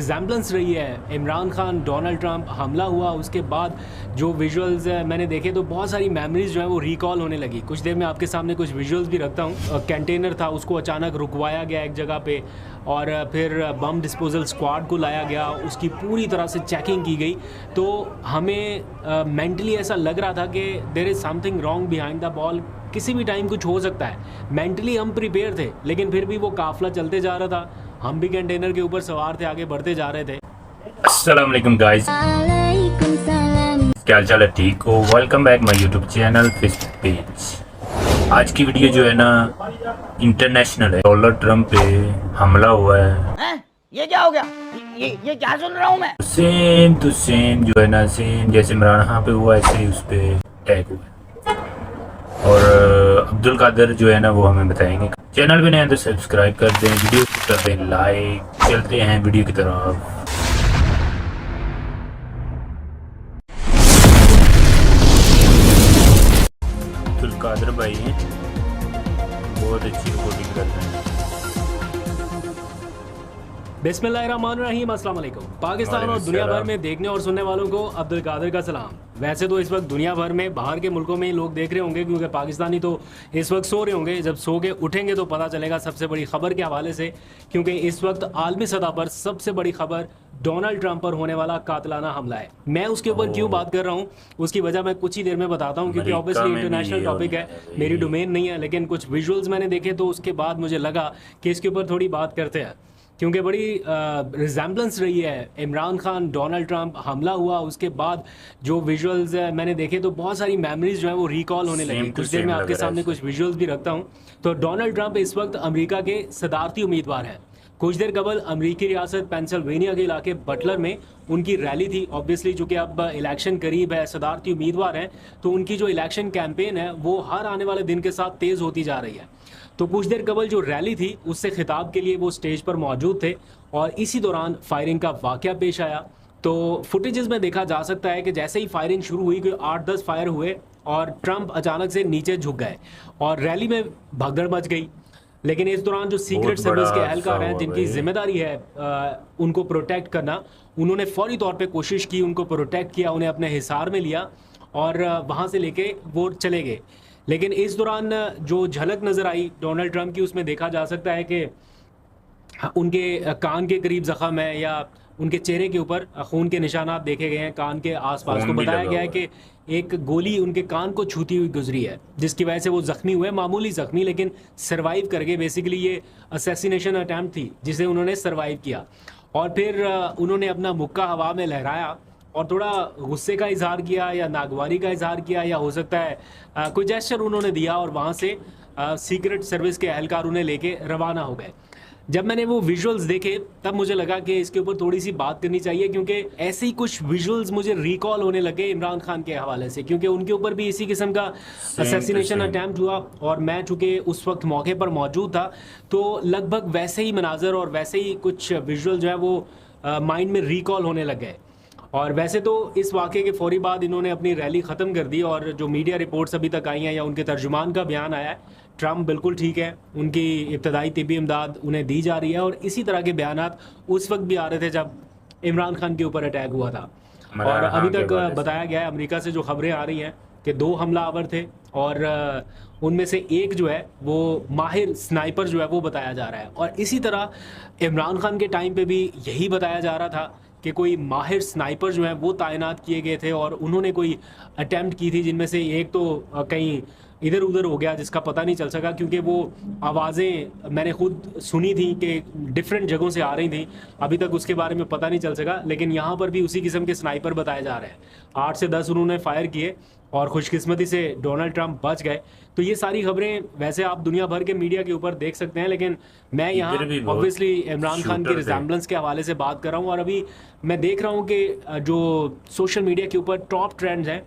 Resemblance रही है। Imran Khan, Donald Trump, हमला हुआ उसके बाद जो विजुअल्स मैंने देखे तो बहुत सारी मेमोरीज जो है वो रिकॉल होने लगी। कुछ देर में आपके सामने कुछ विजुअल्स भी रखता हूँ। कंटेनर था, उसको अचानक रुकवाया गया एक जगह पे और फिर बम डिस्पोजल स्क्वाड को लाया गया, उसकी पूरी तरह से चेकिंग की गई। तो हमें मेंटली ऐसा लग रहा था कि there is something wrong behind the ball, किसी भी टाइम कुछ हो सकता है। मेंटली हम प्रिपेयर थे, लेकिन फिर भी वो काफिला चलते जा रहा था। हम भी कंटेनर के ऊपर सवार थे, आगे बढ़ते जा रहे थे। अस्सलाम वालेकुम गाइस, क्या हाल चाल है? ठीक हो? Welcome back my YouTube channel Facebook page. आज की वीडियो जो है ना इंटरनेशनल है। डोनाल्ड ट्रंप पे हमला हुआ है। ये क्या हो गया? ये क्या सुन रहा हूँ मैं? सेम टू सेम जो है ना, सेम जैसे इमरान खान पे हुआ ऐसे ही उस पे अटैक हुआ है। और अब्दुल कादर जो है ना वो हमें बताएंगे। चैनल पे नए तो सब्सक्राइब कर दें, वीडियो को कर दें लाइक। चलते हैं वीडियो की तरफ। अब्दुल कादर भाई हैं, बहुत अच्छी रिपोर्टिंग कर रहे हैं। बिस्मिल्लाहिर्रहमानिर्रहीम, अस्सलाम वालेकुम। पाकिस्तान और दुनिया भर में देखने और सुनने वालों को अब्दुल कादर का सलाम। वैसे तो इस वक्त दुनिया भर में बाहर के मुल्कों में ही लोग देख रहे होंगे, क्योंकि पाकिस्तानी तो इस वक्त सो रहे होंगे। जब सो के उठेंगे तो पता चलेगा सबसे बड़ी खबर के हवाले से, क्योंकि इस वक्त आलमी सतह पर सबसे बड़ी खबर डोनाल्ड ट्रंप पर होने वाला कातिलाना हमला है। मैं उसके ऊपर क्यों बात कर रहा हूँ उसकी वजह मैं कुछ ही देर में बताता हूँ, क्योंकि ऑब्वियसली इंटरनेशनल टॉपिक है, मेरी डोमेन नहीं है। लेकिन कुछ विजुअल्स मैंने देखे तो उसके बाद मुझे लगा कि इसके ऊपर थोड़ी बात करते हैं, क्योंकि बड़ी रिजेम्बलेंस रही है। इमरान खान, डोनाल्ड ट्रंप, हमला हुआ उसके बाद जो विजुअल्स मैंने देखे तो बहुत सारी मेमोरीज जो है वो रिकॉल होने लगी। कुछ देर में आपके सामने कुछ विजुअल्स भी रखता हूँ। तो डोनाल्ड ट्रंप इस वक्त अमेरिका के सदारती उम्मीदवार हैं। कुछ देर कबल अमेरिकी रियासत पेंसिल्वेनिया के इलाके बटलर में उनकी रैली थी। ऑब्वियसली चूंकि अब इलेक्शन करीब है, सदारती उम्मीदवार हैं, तो उनकी जो इलेक्शन कैंपेन है वो हर आने वाले दिन के साथ तेज़ होती जा रही है। तो कुछ देर कबल जो रैली थी उससे खिताब के लिए वो स्टेज पर मौजूद थे और इसी दौरान फायरिंग का वाकया पेश आया। तो फुटेजेस में देखा जा सकता है कि जैसे ही फायरिंग शुरू हुई कि 8-10 फायर हुए और ट्रंप अचानक से नीचे झुक गए और रैली में भगदड़ मच गई। लेकिन इस दौरान जो सीक्रेट सर्विस के एहलकार हैं जिनकी जिम्मेदारी है उनको प्रोटेक्ट करना, उन्होंने फौरी तौर पे कोशिश की, उनको प्रोटेक्ट किया, उन्हें अपने हिसार में लिया और वहाँ से लेके वो चले गए। लेकिन इस दौरान जो झलक नज़र आई डोनाल्ड ट्रंप की, उसमें देखा जा सकता है कि उनके कान के करीब ज़ख़म है या उनके चेहरे के ऊपर खून के निशानात देखे गए हैं कान के आसपास। तो बताया गया है कि एक गोली उनके कान को छूती हुई गुजरी है, जिसकी वजह से वो ज़ख्मी हुए, मामूली ज़ख्मी, लेकिन सरवाइव कर गए। बेसिकली ये असैसिनेशन अटैम्प्ट थी जिसे उन्होंने सरवाइव किया। और फिर उन्होंने अपना मुक्का हवा में लहराया और थोड़ा गुस्से का इजहार किया या नागवारी का इजहार किया, या हो सकता है कोई जेस्चर उन्होंने दिया और वहाँ से सीक्रेट सर्विस के एहलकार उन्हें लेके रवाना हो गए। जब मैंने वो विजुअल्स देखे तब मुझे लगा कि इसके ऊपर थोड़ी सी बात करनी चाहिए, क्योंकि ऐसे ही कुछ विजुअल्स मुझे रिकॉल होने लगे इमरान खान के हवाले से, क्योंकि उनके ऊपर भी इसी किस्म का असैसिनेशन अटैम्प्ट हुआ और मैं चूँकि उस वक्त मौके पर मौजूद था तो लगभग वैसे ही मनाजर और वैसे ही कुछ विजुअल जो है वो माइंड में रिकॉल होने लग गए। और वैसे तो इस वाक़े के फौरी बाद इन्होंने अपनी रैली ख़त्म कर दी और जो मीडिया रिपोर्ट्स अभी तक आई हैं या उनके तर्जुमान का बयान आया है, ट्रंप बिल्कुल ठीक है, उनकी इब्तदाई तिब्बी इमदाद उन्हें दी जा रही है। और इसी तरह के बयानात उस वक्त भी आ रहे थे जब इमरान खान के ऊपर अटैक हुआ था। और अभी तक बताया गया है, अमेरिका से जो खबरें आ रही हैं कि 2 हमलावर थे और उनमें से एक जो है वो माहिर स्नाइपर जो है वो बताया जा रहा है। और इसी तरह इमरान खान के टाइम पे भी यही बताया जा रहा था कि कोई माहिर स्नाइपर जो है वो तैनात किए गए थे और उन्होंने कोई अटैम्प्ट की थी, जिनमें से एक तो कहीं इधर उधर हो गया जिसका पता नहीं चल सका, क्योंकि वो आवाज़ें मैंने खुद सुनी थी कि डिफरेंट जगहों से आ रही थी। अभी तक उसके बारे में पता नहीं चल सका, लेकिन यहाँ पर भी उसी किस्म के स्नाइपर बताए जा रहे हैं। 8 से 10 उन्होंने फायर किए और खुशकिस्मती से डोनाल्ड ट्रंप बच गए। तो ये सारी खबरें वैसे आप दुनिया भर के मीडिया के ऊपर देख सकते हैं, लेकिन मैं यहाँ ऑब्वियसली इमरान खान की रिजेम्बलेंस के हवाले से बात कर रहा हूँ। और अभी मैं देख रहा हूँ कि जो सोशल मीडिया के ऊपर टॉप ट्रेंड्स हैं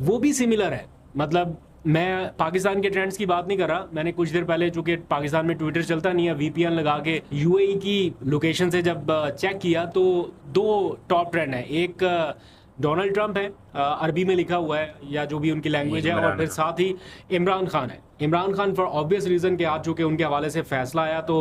वो भी सिमिलर है। मतलब मैं पाकिस्तान के ट्रेंड्स की बात नहीं कर रहा, मैंने कुछ देर पहले, चूंकि पाकिस्तान में ट्विटर चलता नहीं है, वीपीएन लगा के यूएई की लोकेशन से जब चेक किया तो 2 टॉप ट्रेंड है। एक डोनाल्ड ट्रंप है, अरबी में लिखा हुआ है या जो भी उनकी लैंग्वेज है, और फिर साथ ही इमरान खान है। Imran Khan for obvious reason के आज चूँकि उनके हवाले से फैसला आया तो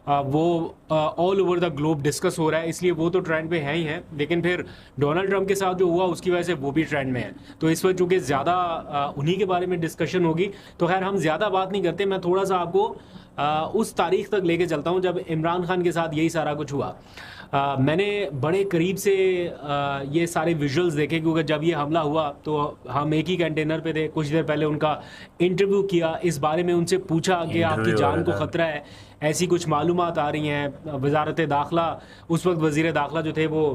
वो all over the globe discuss हो रहा है, इसलिए वो तो ट्रेंड पे है ही है। लेकिन फिर डोनाल्ड ट्रंप के साथ जो हुआ उसकी वजह से वो भी ट्रेंड में है, तो इस वक्त चूँकि ज़्यादा उन्हीं के बारे में डिस्कशन होगी, तो खैर हम ज़्यादा बात नहीं करते। मैं थोड़ा सा आपको उस तारीख तक लेके चलता हूँ जब इमरान खान के साथ यही सारा कुछ हुआ। मैंने बड़े करीब से ये सारे विजुअल्स देखे, क्योंकि जब ये हमला हुआ तो हम एक ही कंटेनर पे थे। कुछ देर पहले उनका इंटरव्यू किया, इस बारे में उनसे पूछा कि आपकी जान को ख़तरा है, ऐसी कुछ मालूमात आ रही हैं। वजारत दाखिला, उस वक्त वज़ीर दाखिला जो थे वो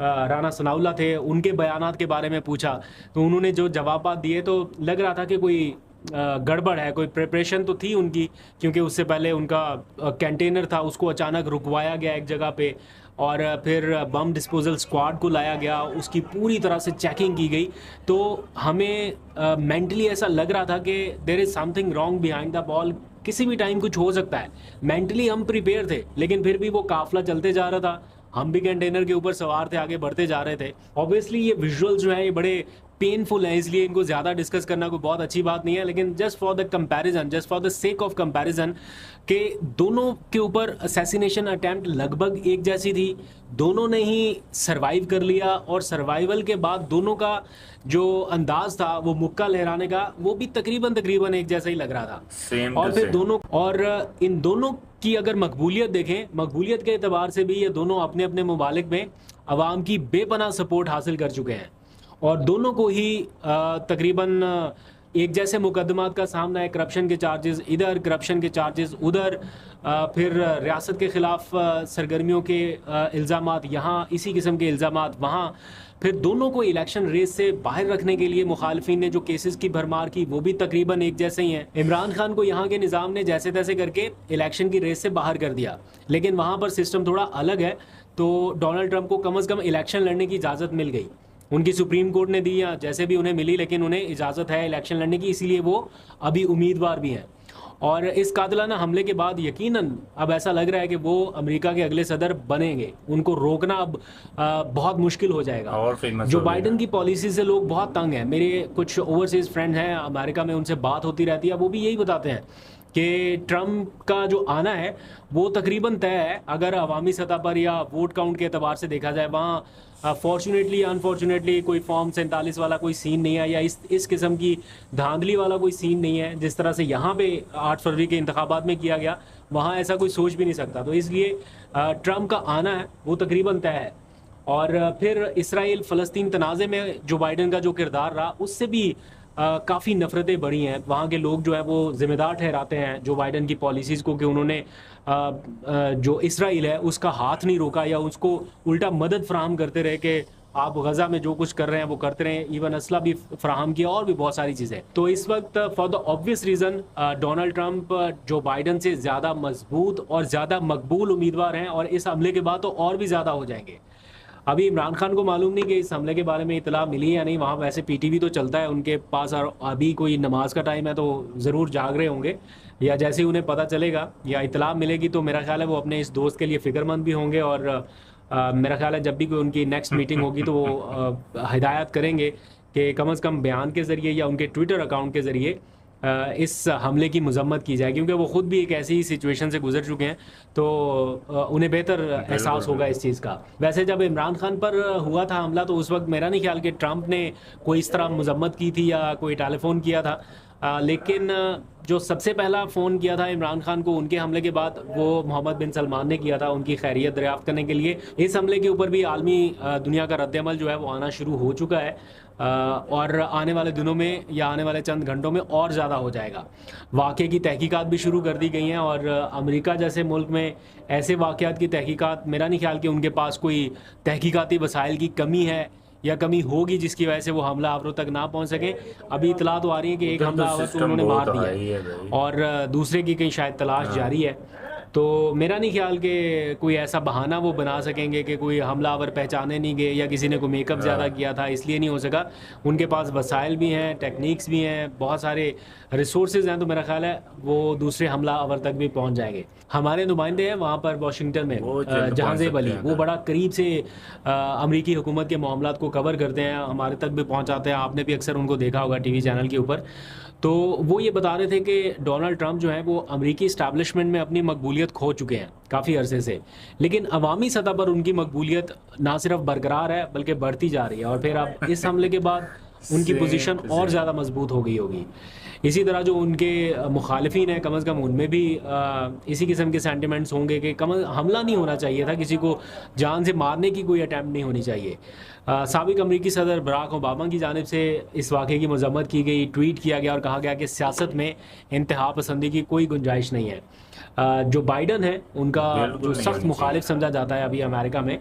राना सनाउल्लाह थे, उनके बयानात के बारे में पूछा, तो उन्होंने जो जवाब दिए तो लग रहा था कि कोई गड़बड़ है, कोई प्रिपरेशन तो थी उनकी, क्योंकि उससे पहले उनका कंटेनर था उसको अचानक रुकवाया गया एक जगह पे, और फिर बम डिस्पोजल स्क्वाड को लाया गया, उसकी पूरी तरह से चेकिंग की गई। तो हमें मेंटली ऐसा लग रहा था कि there is something wrong behind the ball, किसी भी टाइम कुछ हो सकता है। मेंटली हम प्रिपेयर थे, लेकिन फिर भी वो काफिला चलते जा रहा था, हम भी कंटेनर के ऊपर सवार थे, आगे बढ़ते जा रहे थे। ऑब्वियसली ये विजुअल्स जो है ये बड़े पेनफुल है, इसलिए इनको ज़्यादा डिस्कस करना कोई बहुत अच्छी बात नहीं है, लेकिन just for the comparison, just for the sake of comparison, के दोनों के ऊपर असैसिनेशन अटैम्प्ट लगभग एक जैसी थी, दोनों ने ही सरवाइव कर लिया, और सर्वाइवल के बाद दोनों का जो अंदाज था वो मुक्का लहराने का, वो भी तकरीबन एक जैसा ही लग रहा था। और फिर दोनों, और इन दोनों की अगर मकबूलियत देखें, मकबूलियत के एतबार से भी ये दोनों अपने अपने ममालिक में अवाम की बेपनाह सपोर्ट हासिल कर चुके हैं, और दोनों को ही तकरीबन एक जैसे मुकदमात का सामना है। करप्शन के चार्जेस इधर, करप्शन के चार्जेस उधर, फिर रियासत के ख़िलाफ़ सरगर्मियों के इल्ज़ामात यहाँ, इसी किस्म के इल्ज़ामात वहाँ। फिर दोनों को इलेक्शन रेस से बाहर रखने के लिए मुखालफिन ने जो केसेस की भरमार की वो भी तकरीबन एक जैसे ही हैं। इमरान खान को यहाँ के निज़ाम ने जैसे तैसे करके इलेक्शन की रेस से बाहर कर दिया, लेकिन वहाँ पर सिस्टम थोड़ा अलग है, तो डोनाल्ड ट्रंप को कम से कम इलेक्शन लड़ने की इजाज़त मिल गई। उनकी सुप्रीम कोर्ट ने दी या जैसे भी उन्हें मिली, लेकिन उन्हें इजाज़त है इलेक्शन लड़ने की, इसीलिए वो अभी उम्मीदवार भी हैं। और इस कातिलाना हमले के बाद यकीनन अब ऐसा लग रहा है कि वो अमेरिका के अगले सदर बनेंगे, उनको रोकना अब बहुत मुश्किल हो जाएगा। और जो बाइडन की पॉलिसी से लोग बहुत तंग हैं, मेरे कुछ ओवरसीज़ फ्रेंड हैं अमेरिका में, उनसे बात होती रहती है, वो भी यही बताते हैं कि ट्रम्प का जो आना है वो तकरीबन तय है। अगर अवामी सतह पर या वोट काउंट के अतबार से देखा जाए, वहाँ फॉर्चुनेटली अनफॉर्चुनेटली कोई फॉर्म 47 वाला कोई सीन नहीं है, या इस किस्म की धांधली वाला कोई सीन नहीं है जिस तरह से यहाँ पे 8 फरवरी के इंतखाबात में किया गया। वहाँ ऐसा कोई सोच भी नहीं सकता। तो इसलिए ट्रम्प का आना है वो तकरीबन तय है। और फिर इसराइल फ़लस्तीन तनाज़े में जो बाइडन का जो किरदार रहा, उससे भी काफ़ी नफ़रतें बढ़ी हैं। वहाँ के लोग जो है वो ज़िम्मेदार ठहराते हैं जो बाइडन की पॉलिसीज़ को, कि उन्होंने जो इसराइल है उसका हाथ नहीं रोका, या उसको उल्टा मदद फ़राहम करते रहे कि आप गज़ा में जो कुछ कर रहे हैं वो करते रहें, इवन असला भी फ़राहम किया, और भी बहुत सारी चीज़ें। तो इस वक्त for the obvious reason Donald Trump जो बाइडन से ज़्यादा मजबूत और ज़्यादा मकबूल उम्मीदवार हैं, और इस हमले के बाद तो और भी ज़्यादा हो जाएंगे। अभी इमरान खान को मालूम नहीं कि इस हमले के बारे में इतला मिली या नहीं, वहाँ वैसे पीटीवी तो चलता है उनके पास, और अभी कोई नमाज का टाइम है तो ज़रूर जाग रहे होंगे, या जैसे ही उन्हें पता चलेगा या इतला मिलेगी तो मेरा ख्याल है वो अपने इस दोस्त के लिए फ़िक्रमंद भी होंगे, और मेरा ख्याल है जब भी कोई उनकी नेक्स्ट मीटिंग होगी तो वो हिदायत करेंगे कि कम से कम बयान के ज़रिए या उनके ट्विटर अकाउंट के ज़रिए इस हमले की मजम्मत की जाए, क्योंकि वो ख़ुद भी एक ऐसी सिचुएशन से गुजर चुके हैं, तो उन्हें बेहतर एहसास होगा इस चीज़ का। वैसे जब इमरान खान पर हुआ था हमला तो उस वक्त मेरा नहीं ख्याल कि ट्रंप ने कोई इस तरह मजम्मत की थी या कोई टेलीफोन किया था, लेकिन जो सबसे पहला फ़ोन किया था इमरान खान को उनके हमले के बाद वो मोहम्मद बिन सलमान ने किया था, उनकी खैरियत दरियाफ़्त करने के लिए। इस हमले के ऊपर भी आलमी दुनिया का रद्दअमल जो है वो आना शुरू हो चुका है, और आने वाले दिनों में या आने वाले चंद घंटों में और ज़्यादा हो जाएगा। वाक़े की तहकीकात भी शुरू कर दी गई हैं, और अमेरिका जैसे मुल्क में ऐसे वाक़यात की तहकीकात, मेरा नहीं ख्याल कि उनके पास कोई तहकीकाती वसाइल की कमी है या कमी होगी जिसकी वजह से वो हमला आवरों तक ना पहुंच सके। अभी इतला तो आ रही है कि एक हमला आवर तो उन्होंने मार दिया है, और दूसरे की कहीं शायद तलाश जारी है। तो मेरा नहीं ख्याल कि कोई ऐसा बहाना वो बना सकेंगे कि कोई हमलावर पहचाने नहीं गए या किसी ने कोई मेकअप ज़्यादा किया था इसलिए नहीं हो सका। उनके पास वसाइल भी हैं, टेक्निक्स भी हैं, बहुत सारे रिसोर्सेज हैं, तो मेरा ख्याल है वो दूसरे हमलावर तक भी पहुंच जाएंगे। हमारे नुमाइंदे हैं वहाँ पर वाशिंगटन में, वो जल्द जहांजेब पहुंच अली, सकते वो हैं। बड़ा करीब से अमरीकी हुकूमत के मामलात को कवर करते हैं, हमारे तक भी पहुँचाते हैं। आपने भी अक्सर उनको देखा होगा टीवी चैनल के ऊपर। तो वो ये बता रहे थे कि डोनाल्ड ट्रंप जो है वो अमरीकी इस्टेब्लिशमेंट में अपनी मकबूलियत खो चुके हैं काफ़ी अरसे से, लेकिन अवामी सतह पर उनकी मकबूलियत ना सिर्फ बरकरार है बल्कि बढ़ती जा रही है। और फिर अब इस हमले के बाद उनकी पोजीशन और ज़्यादा मजबूत हो गई होगी। इसी तरह जो उनके मुखालिफिन हैं, कम अज़ कम उनमें भी इसी किस्म के सेंटिमेंट्स होंगे कि हमला नहीं होना चाहिए था, किसी को जान से मारने की कोई अटैम्प्ट नहीं होनी चाहिए। साबिक अमरीकी सदर बराक ओबामा की जानिब से इस वाक़े की मज़म्मत की गई, ट्वीट किया गया और कहा गया कि सियासत में इंतहा पसंदी की कोई गुंजाइश नहीं है। जो बाइडन है उनका बिल्कुल जो नहीं सख्त होनी मुखालिफ समझा जाता है अभी अमेरिका में,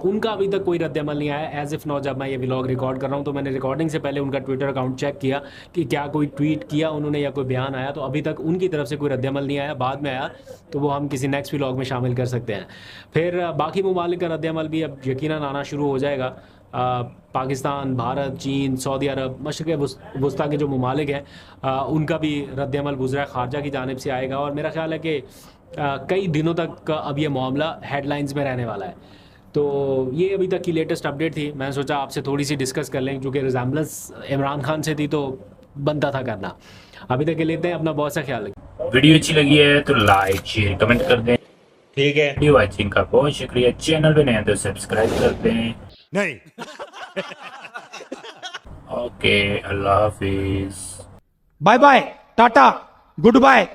उनका अभी तक कोई रद्दअमल नहीं आया। एज इफ़ नो, जब मैं ये व्लॉग रिकॉर्ड कर रहा हूँ तो मैंने रिकॉर्डिंग से पहले उनका ट्विटर अकाउंट चेक किया कि क्या कोई ट्वीट किया उन्होंने या कोई बयान आया, तो अभी तक उनकी तरफ से कोई रद्दअमल नहीं आया। बाद में आया तो वो हम किसी नेक्स्ट व्लॉग में शामिल कर सकते हैं। फिर बाकी ममालिक का रद्दअमल भी अब यकीनन आना शुरू हो जाएगा। पाकिस्तान, भारत, चीन, सऊदी अरब, मशरिक़ वस्ता के जो ममालिक हैं उनका भी रद्दअमल वज़ीर ख़ारजा की जानिब से आएगा। और मेरा ख़्याल है कि कई दिनों तक अब ये मामला हेडलाइंस में रहने वाला है। तो ये अभी तक की लेटेस्ट अपडेट थी, मैंने सोचा आपसे थोड़ी सी डिस्कस कर लें, क्योंकि रिजेम्बलेंस इमरान खान से थी तो बनता था करना। अभी तक के लेते हैं, अपना बहुत सा ख्याल रखें। वीडियो अच्छी लगी है तो लाइक शेयर कमेंट कर दें। ठीक है। वीडियो वॉचिंग का बहुत शुक्रिया। चैनल पे नए हैं तो सब्सक्राइब कर दें। नहीं। ओके, अल्लाह हाफिज। Bye bye, tata, good bye.